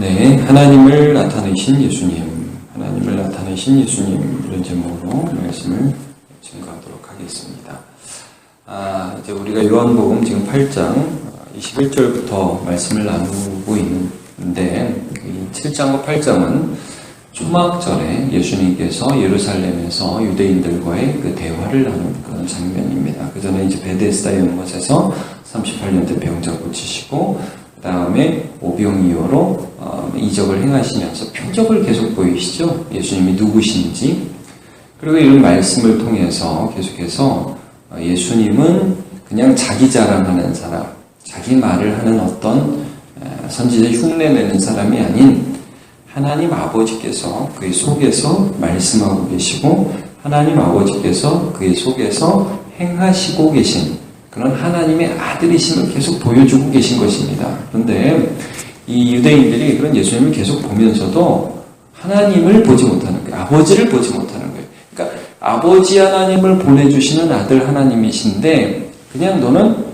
네, 하나님을 나타내신 예수님, 하나님을 나타내신 예수님 이런 제목으로 말씀을 증거하도록 하겠습니다. 이제 우리가 요한복음 지금 8장 21절부터 말씀을 나누고 있는데 이 7장과 8장은 초막절에 예수님께서 예루살렘에서 유대인들과의 그 대화를 나눈 그런 장면입니다. 그 전에 이제 베데스다 연못에서 38년 대 병자 고치시고 그 다음에 오병이어로 이적을 행하시면서 표적을 계속 보이시죠. 예수님이 누구신지. 그리고 이런 말씀을 통해서 계속해서 예수님은 그냥 자기 자랑하는 사람, 자기 말을 하는 어떤 선지자 흉내내는 사람이 아닌 하나님 아버지께서 그의 속에서 말씀하고 계시고 하나님 아버지께서 그의 속에서 행하시고 계신 그런 하나님의 아들이심을 계속 보여주고 계신 것입니다. 그런데 이 유대인들이 그런 예수님을 계속 보면서도 하나님을 보지 못하는 거예요. 아버지를 보지 못하는 거예요. 그러니까 아버지 하나님을 보내주시는 아들 하나님이신데 그냥 너는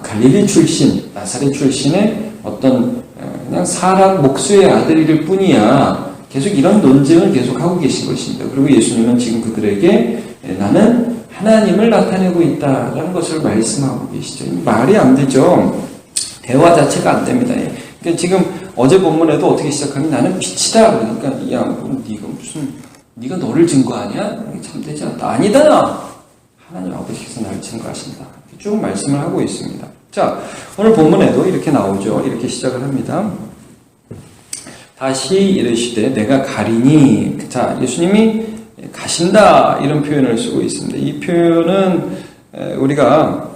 갈릴리 출신, 나사렛 출신의 어떤 그냥 사람 목수의 아들일 뿐이야. 계속 이런 논쟁을 계속 하고 계신 것입니다. 그리고 예수님은 지금 그들에게 나는 하나님을 나타내고 있다라는 것을 말씀하고 계시죠. 말이 안 되죠. 대화 자체가 안 됩니다. 그러니까 지금 어제 본문에도 어떻게 시작하면 나는 빛이다. 그러니까 야, 네가 무슨 네가 너를 증거하냐? 참 되지 않다. 아니다. 하나님 아버지께서 나를 증거하신다. 쭉 말씀을 하고 있습니다. 자, 오늘 본문에도 이렇게 나오죠. 이렇게 시작을 합니다. 다시 이르시되 내가 가리니. 자, 예수님이 가신다 이런 표현을 쓰고 있습니다. 이 표현은 우리가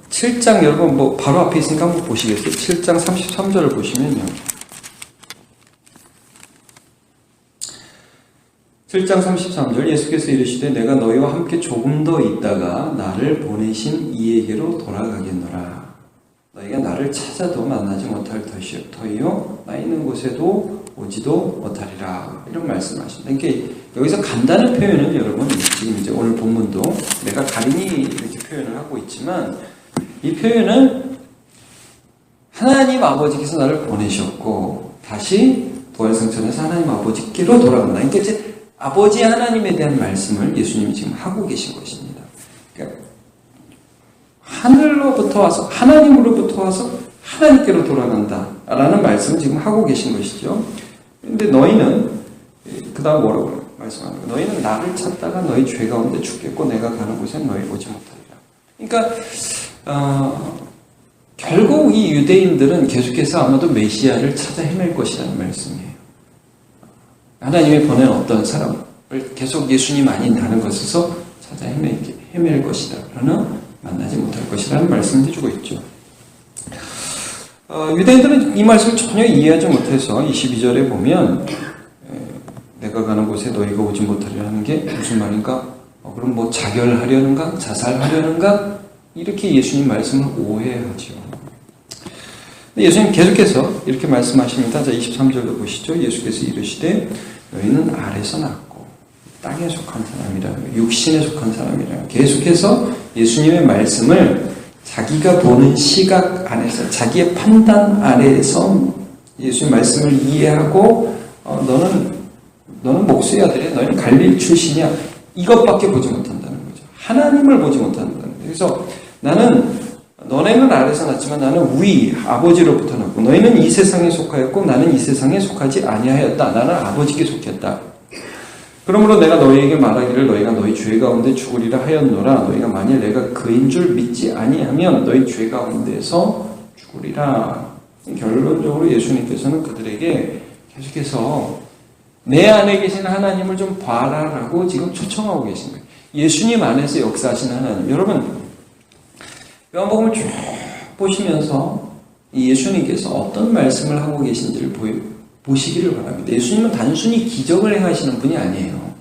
7장 여러분 뭐 바로 앞에 있으니까 한번 보시겠어요? 7장 33절을 보시면요. 7장 33절 예수께서 이르시되 내가 너희와 함께 조금 더 있다가 나를 보내신 이에게로 돌아가겠노라. 너희가 나를 찾아도 만나지 못할 터이요 나 있는 곳에도 오지도 못하리라. 이런 말씀하십니다. 그러니까 여기서 간다는 표현은 여러분 지금 이제 오늘 본문도 내가 가리니 이렇게 표현을 하고 있지만 이 표현은 하나님 아버지께서 나를 보내셨고 다시 부활승천에서 하나님 아버지께로 돌아간다. 그러니까 이제 아버지 하나님에 대한 말씀을 예수님이 지금 하고 계신 것입니다. 그러니까 하늘로부터 와서 하나님으로부터 와서 하나님께로 돌아간다라는 말씀을 지금 하고 계신 것이죠. 그런데 너희는 그 다음 뭐라고 말씀하는 거예요? 너희는 나를 찾다가 너희 죄 가운데 죽겠고 내가 가는 곳에 너희 오지 못하리라. 그러니까 결국 이 유대인들은 계속해서 아마도 메시아를 찾아 헤맬 것이라는 말씀이에요. 하나님이 보낸 어떤 사람을 계속 예수님 아닌 다른 것에서 찾아 헤맬 것이다. 그러나 만나지 못할 것이라는 말씀을 해주고 있죠. 유대인들은 이 말씀을 전혀 이해하지 못해서 22절에 보면 내가 가는 곳에 너희가 오지 못하리라는 게 무슨 말인가? 그럼 뭐 자결하려는가? 자살하려는가? 이렇게 예수님 말씀을 오해하죠. 근데 예수님 계속해서 이렇게 말씀하십니다. 자, 23절도 보시죠. 예수께서 이르시되 너희는 아래서 났고 땅에 속한 사람이라 육신에 속한 사람이라 계속해서 예수님의 말씀을 자기가 보는 시각 안에서 자기의 판단 아래에서 예수의 말씀을 이해하고 너는 목수의 아들이야. 너희는 갈릴리 출신이야. 이것밖에 보지 못한다는 거죠. 하나님을 보지 못한다는 거죠. 그래서 너네는 아래서 났지만 나는 위 아버지로부터 났고 너희는 이 세상에 속하였고 나는 이 세상에 속하지 아니하였다. 나는 아버지께 속했다. 그러므로 내가 너희에게 말하기를 너희가 너희 죄 가운데 죽으리라 하였노라. 너희가 만일 내가 그인 줄 믿지 아니하면 너희 죄 가운데서 죽으리라. 결론적으로 예수님께서는 그들에게 계속해서 내 안에 계신 하나님을 좀 봐라라고 지금 초청하고 계신 거예요. 예수님 안에서 역사하시는 하나님. 여러분 요한복음을 쭉 보시면서 이 예수님께서 어떤 말씀을 하고 계신지를 보시기를 바랍니다. 예수님은 단순히 기적을 행하시는 분이 아니에요.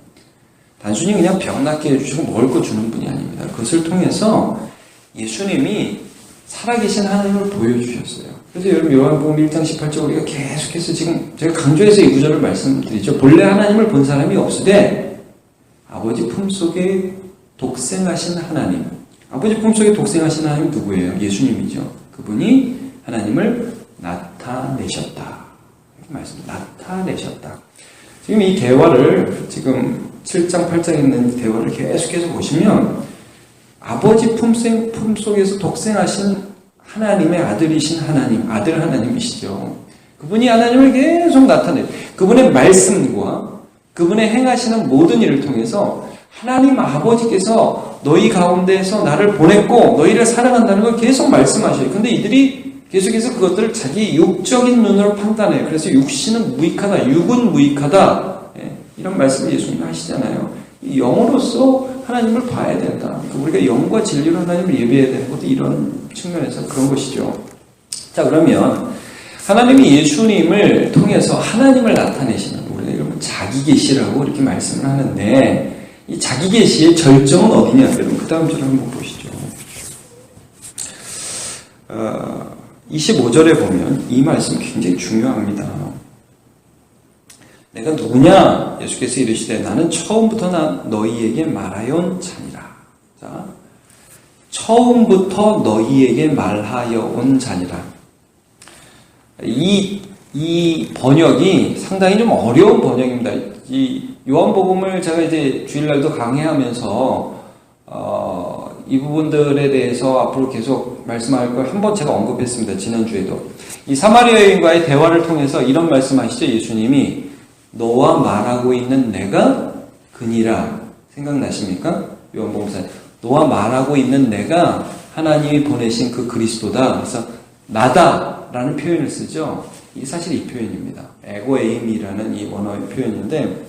단순히 그냥 병 낫게 해주시고 먹을 거 주는 분이 아닙니다. 그것을 통해서 예수님이 살아계신 하나님을 보여주셨어요. 그래서 여러분 요한복음 1장 18절 우리가 계속해서 지금 제가 강조해서 이 구절을 말씀드리죠. 본래 하나님을 본 사람이 없으되 아버지 품속에 독생하신 하나님. 아버지 품속에 독생하신 하나님 누구예요? 예수님이죠. 그분이 하나님을 나타내셨다. 말씀 나타내셨다. 지금 이 대화를 지금 7장 8장에 있는 이 대화를 계속해서 보시면 아버지 품속에서 독생하신 하나님의 아들이신 하나님, 아들 하나님이시죠. 그분이 하나님을 계속 나타내요. 그분의 말씀과 그분의 행하시는 모든 일을 통해서 하나님 아버지께서 너희 가운데에서 나를 보냈고 너희를 사랑한다는 걸 계속 말씀하셔요. 근데 이들이 계속해서 그것들을 자기 육적인 눈으로 판단해요. 그래서 육신은 무익하다, 육은 무익하다. 이런 말씀을 예수님이 하시잖아요. 영으로서 하나님을 봐야 된다. 그러니까 우리가 영과 진리로 하나님을 예배해야 되는 것도 이런 측면에서 그런 것이죠. 자, 그러면 하나님이 예수님을 통해서 하나님을 나타내시는, 우리가 이러면 자기 계시라고 이렇게 말씀을 하는데, 이 자기 계시의 절정은 어디냐? 여러분 그 다음 절을 한번 보시죠. 25절에 보면 이 말씀 굉장히 중요합니다. 내가 누구냐? 예수께서 이르시되 나는 처음부터 너희에게 말하여온 자니라. 자, 처음부터 너희에게 말하여 온 자니라. 이 번역이 상당히 좀 어려운 번역입니다. 이 요한복음을 제가 이제 주일날도 강의하면서 이 부분들에 대해서 앞으로 계속 말씀할 걸 한번 제가 언급했습니다. 지난주에도. 이 사마리아 여인과의 대화를 통해서 이런 말씀하시죠. 예수님이 너와 말하고 있는 내가 그니라. 생각나십니까? 요한복음사에 너와 말하고 있는 내가 하나님이 보내신 그 그리스도다. 그래서 나다라는 표현을 쓰죠. 이게 사실 이 표현입니다. 에고에임이라는 이 원어의 표현인데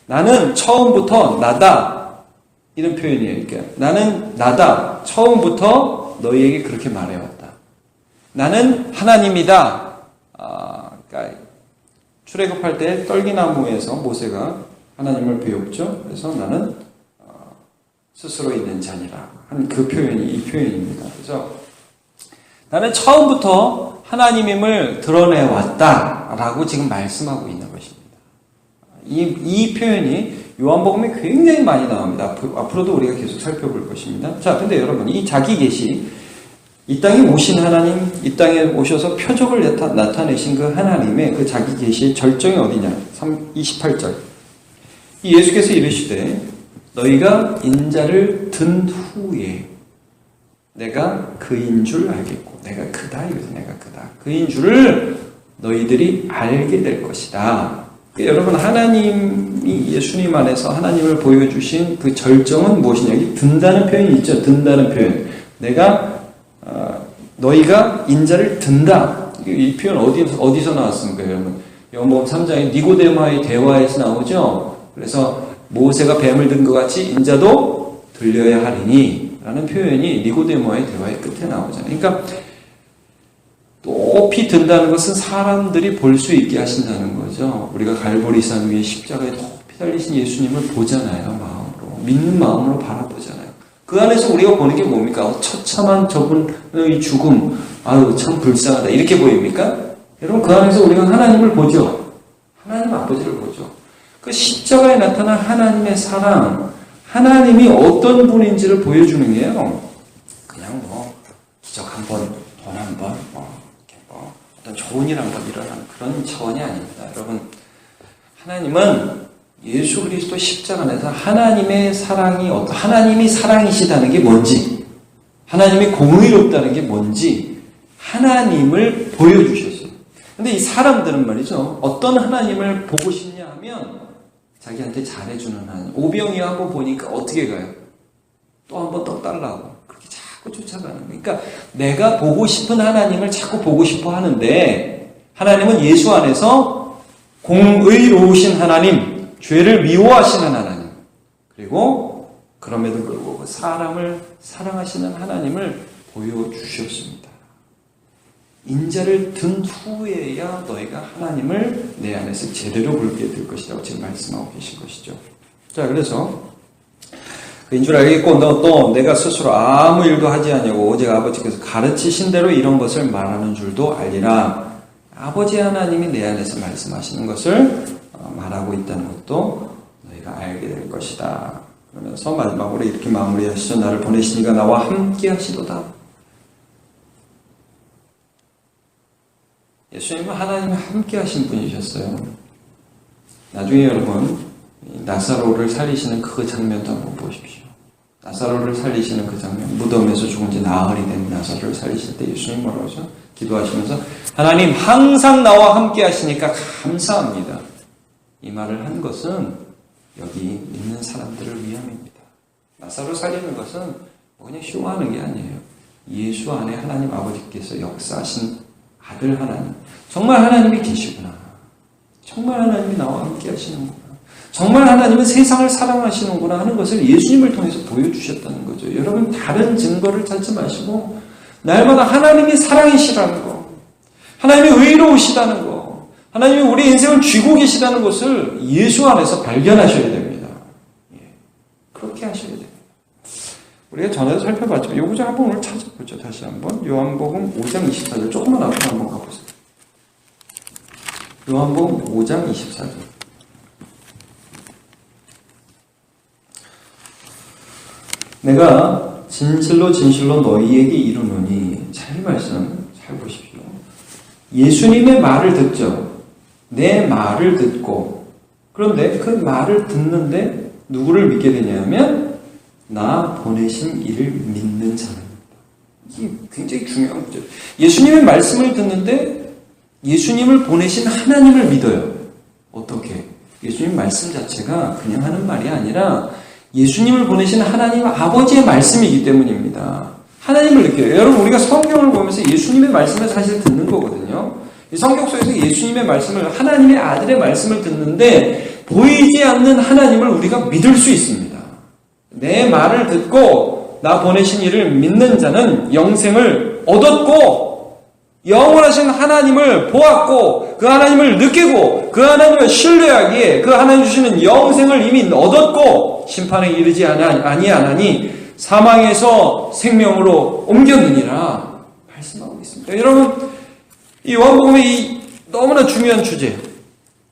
나는 처음부터 나다 이런 표현이에요. 그러니까 나는 나다. 처음부터 너희에게 그렇게 말해왔다. 나는 하나님이다. 그러니까 출애굽할 때 떨기나무에서 모세가 하나님을 배웠죠. 그래서 나는 스스로 있는 자니라 하는 그 표현이 이 표현입니다. 그래서 나는 처음부터 하나님임을 드러내왔다라고 지금 말씀하고 있는 것입니다. 이 표현이 요한복음에 굉장히 많이 나옵니다. 앞으로도 우리가 계속 살펴볼 것입니다. 자, 근데 여러분, 이 자기 계시, 이 땅에 오신 하나님, 이 땅에 오셔서 표적을 나타내신 그 하나님의 그 자기 계시의 절정이 어디냐? 28절. 이 예수께서 이르시되 너희가 인자를 든 후에 내가 그인 줄 알겠고 내가 그다. 이거죠. 내가 그다. 그인 줄을 너희들이 알게 될 것이다. 여러분, 하나님이 예수님 안에서 하나님을 보여주신 그 절정은 무엇이냐? 여기 든다는 표현이 있죠. 든다는 표현. 너희가 인자를 든다. 이 표현 어디서 나왔습니까, 여러분? 요한복음 3장에 니고데모와의 대화에서 나오죠. 그래서 모세가 뱀을 든 것 같이 인자도 들려야 하리니 라는 표현이 니고데모와의 대화의 끝에 나오잖아요. 그러니까 높이 든다는 것은 사람들이 볼 수 있게 하신다는 거죠. 우리가 갈보리산 위에 십자가에 높이 달리신 예수님을 보잖아요. 마음으로. 믿는 마음으로 바라보잖아요. 그 안에서 우리가 보는 게 뭡니까? 처참한 저분의 죽음. 아유, 참 불쌍하다. 이렇게 보입니까? 여러분, 그 안에서 우리가 하나님을 보죠. 하나님 아버지를 보죠. 그 십자가에 나타난 하나님의 사랑, 하나님이 어떤 분인지를 보여주는 게요. 그냥 기적 한 번, 돈 한 번, 어떤 좋은 일 한 번 일어나는 그런 차원이 아닙니다. 여러분, 하나님은 예수 그리스도 십자가 안에서 하나님의 사랑이 하나님이 사랑이시다는 게 뭔지, 하나님이 공의롭다는 게 뭔지 하나님을 보여주셨어요. 근데 이 사람들은 말이죠, 어떤 하나님을 보고 싶냐 하면 자기한테 잘해주는 하나님. 오병이어 한번 보니까 어떻게 가요? 또 한 번 더 달라고. 그렇게 자꾸 쫓아가는 거예요. 그러니까 내가 보고 싶은 하나님을 자꾸 보고 싶어 하는데, 하나님은 예수 안에서 공의로우신 하나님, 죄를 미워하시는 하나님, 그리고 그럼에도 불구하고 사람을 사랑하시는 하나님을 보여주셨습니다. 인자를 든 후에야 너희가 하나님을 내 안에서 제대로 보게 될 것이라고 지금 말씀하고 계신 것이죠. 자, 그래서 그인 줄 알겠고 또 내가 스스로 아무 일도 하지 않냐고 오직 아버지께서 가르치신 대로 이런 것을 말하는 줄도 알리라. 아버지 하나님이 내 안에서 말씀하시는 것을 말하고 있다는 것도 너희가 알게 될 것이다. 그러면서 마지막으로 이렇게 마무리하시죠. 나를 보내시니가 나와 함께 하시도다. 예수님은 하나님과 함께 하신 분이셨어요. 나중에 여러분 나사로를 살리시는 그 장면도 한번 보십시오. 나사로를 살리시는 그 장면, 무덤에서 죽은 지 나흘이 된 나사로를 살리실 때 예수님 뭐라고 하죠? 기도하시면서 하나님 항상 나와 함께 하시니까 감사합니다. 이 말을 한 것은 여기 있는 사람들을 위함입니다. 나사로 살리는 것은 그냥 쇼하는 게 아니에요. 예수 안에 하나님 아버지께서 역사하신 아들 하나님, 정말 하나님이 계시구나. 정말 하나님이 나와 함께 하시는구나. 정말 하나님은 세상을 사랑하시는구나 하는 것을 예수님을 통해서 보여주셨다는 거죠. 여러분 다른 증거를 찾지 마시고 날마다 하나님이 사랑이시라는 거, 하나님이 의로우시다는 거, 하나님이 우리 인생을 쥐고 계시다는 것을 예수 안에서 발견하셔야 됩니다. 그렇게 하셔야 됩니다. 우리가 전에도 살펴봤지만 요 구절 한번 오늘 찾아보죠. 다시 한번 요한복음 5장 24절 조금만 앞으로 한번 가보세요. 요한복음 5장 24절. 내가 진실로 진실로 너희에게 이르노니, 잘 말씀 잘 보십시오. 예수님의 말을 듣죠. 내 말을 듣고, 그런데 그 말을 듣는데 누구를 믿게 되냐면 나 보내신 이를 믿는 자입니다. 이게 굉장히 중요한 거죠. 예수님의 말씀을 듣는데 예수님을 보내신 하나님을 믿어요. 어떻게? 예수님 말씀 자체가 그냥 하는 말이 아니라 예수님을 보내신 하나님 아버지의 말씀이기 때문입니다. 하나님을 느껴요. 여러분 우리가 성경을 보면서 예수님의 말씀을 사실 듣는 거거든요. 이 성경 속에서 예수님의 말씀을, 하나님의 아들의 말씀을 듣는데 보이지 않는 하나님을 우리가 믿을 수 있습니다. 내 말을 듣고 나 보내신 이를 믿는 자는 영생을 얻었고 영원하신 하나님을 보았고 그 하나님을 느끼고 그 하나님을 신뢰하기에 그 하나님 주시는 영생을 이미 얻었고 심판에 이르지 아니하나니 사망에서 생명으로 옮겼느니라 말씀하고 있습니다. 여러분 이 요한복음의 이 너무나 중요한 주제,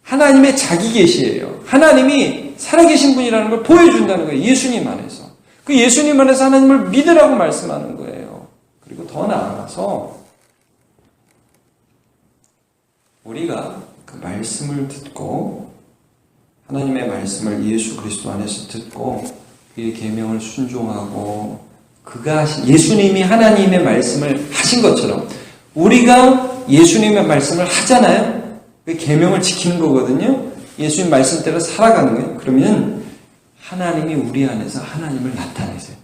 하나님의 자기 계시예요. 하나님이 살아계신 분이라는 걸 보여준다는 거예요. 예수님 안에서. 그 예수님 안에서 하나님을 믿으라고 말씀하는 거예요. 그리고 더 나아가서 우리가 그 말씀을 듣고 하나님의 말씀을 예수 그리스도 안에서 듣고 그의 계명을 순종하고 그가 하신, 예수님이 하나님의 말씀을 하신 것처럼 우리가 예수님의 말씀을 하잖아요. 그 계명을 지키는 거거든요. 예수님 말씀대로 살아가는 거예요. 그러면 하나님이 우리 안에서 하나님을 나타내세요.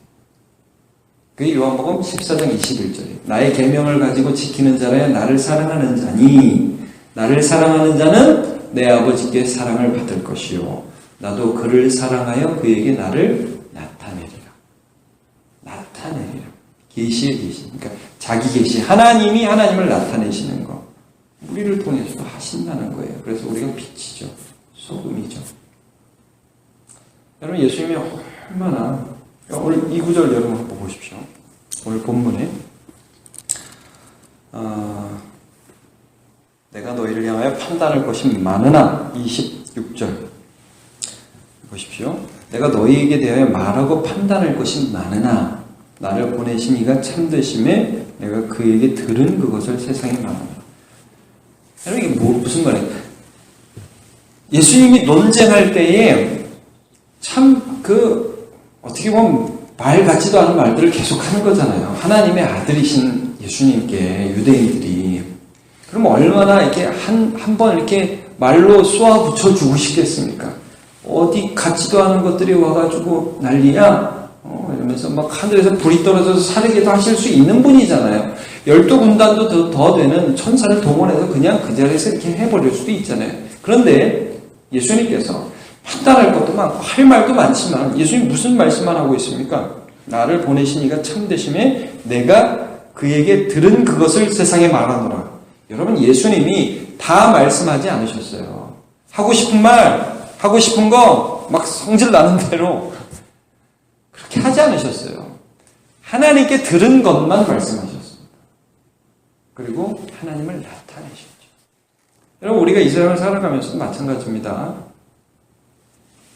그게 요한복음 14장 21절이에요. 나의 계명을 가지고 지키는 자라야 나를 사랑하는 자니 나를 사랑하는 자는 내 아버지께 사랑을 받을 것이요 나도 그를 사랑하여 그에게 나를 나타내리라. 나타내리라. 계시의 계시. 그러니까 자기 계시. 하나님이 하나님을 나타내시는 거. 우리를 통해서도 하신다는 거예요. 그래서 우리가 빛이죠. 소금이죠. 여러분 예수님이 얼마나, 오늘 이 구절 여러분 한번 보십시오. 오늘 본문에 내가 너희를 향하여 판단할 것이 많으나 26절 보십시오. 내가 너희에게 대하여 말하고 판단할 것이 많으나 나를 보내신 이가 참되심에 내가 그에게 들은 그것을 세상에 말하노라. 여러분 이게 무슨 말이에요? 예수님이 논쟁할 때에 참 어떻게 보면 말 같지도 않은 말들을 계속하는 거잖아요. 하나님의 아들이신 예수님께 유대인들이 그럼 얼마나 이렇게 한 번 이렇게 말로 쏘아 붙여 주고 싶겠습니까? 어디 같지도 않은 것들이 와가지고 난리야? 이러면서 막 하늘에서 불이 떨어져서 사르게도 하실 수 있는 분이잖아요. 12군단도 더 되는 천사를 동원해서 그냥 그 자리에서 이렇게 해버릴 수도 있잖아요. 그런데 예수님께서 판단할 것도 많고 할 말도 많지만 예수님 무슨 말씀만 하고 있습니까? 나를 보내신 이가 참되심에 내가 그에게 들은 그것을 세상에 말하노라. 여러분 예수님이 다 말씀하지 않으셨어요. 하고 싶은 말, 하고 싶은 거 막 성질 나는 대로 그렇게 하지 않으셨어요. 하나님께 들은 것만 말씀하셨습니다. 그리고 하나님을 나타내셨죠. 여러분 우리가 이 세상을 살아가면서도 마찬가지입니다.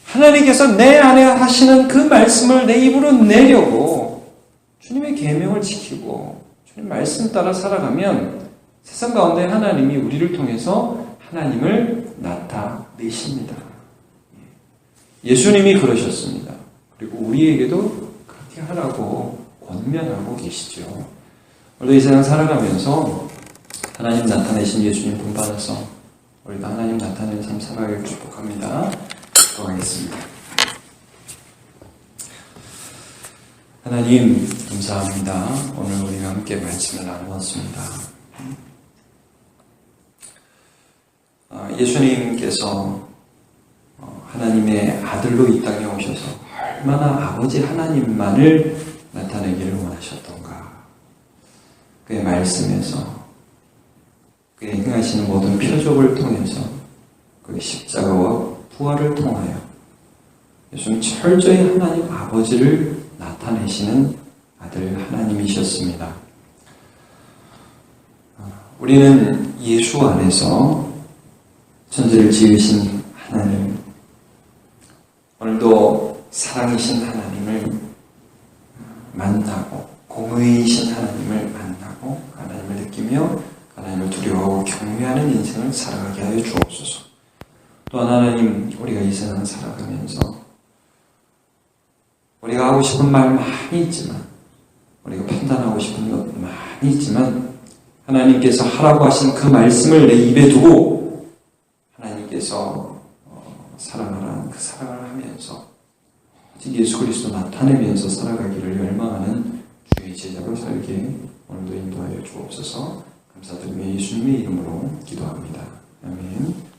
하나님께서 내 안에 하시는 그 말씀을 내 입으로 내려고 주님의 계명을 지키고 주님 말씀 따라 살아가면 세상 가운데 하나님이 우리를 통해서 하나님을 나타내십니다. 예수님이 그러셨습니다. 그리고 우리에게도 그렇게 하라고 권면하고 계시죠. 오늘도 이 세상 살아가면서 하나님 나타내신 예수님 본받아서 우리도 하나님 나타내는 삶 살아가길 축복합니다. 기도하겠습니다. 하나님 감사합니다. 오늘 우리가 함께 말씀을 나누었습니다. 예수님께서 하나님의 아들로 이 땅에 오셔서 얼마나 아버지 하나님만을 나타내기를 원하셨던가. 그의 말씀에서 그의 행하시는 모든 표적을 통해서 그의 십자가와 부활을 통하여 예수님 철저히 하나님 아버지를 나타내시는 아들 하나님이셨습니다. 우리는 예수 안에서 천지를 지으신 하나님, 오늘도 사랑이신 하나님을 만나고 공의이신 하나님을 만나고 하나님을 느끼며 하나님을 두려워하고 경외하는 인생을 살아가게 하여 주옵소서. 또한 하나님, 우리가 이 세상을 살아가면서 우리가 하고 싶은 말 많이 있지만, 우리가 판단하고 싶은 것 많이 있지만, 하나님께서 하라고 하신 그 말씀을 내 입에 두고 하나님께서 사랑하라는 그 사랑을 하면서 오직 예수 그리스도 나타내면서 살아가기를 열망하는 주의 제자로 살게 오늘도 인도하여 주옵소서. 감사드리며 예수님의 이름으로 기도합니다. 아멘.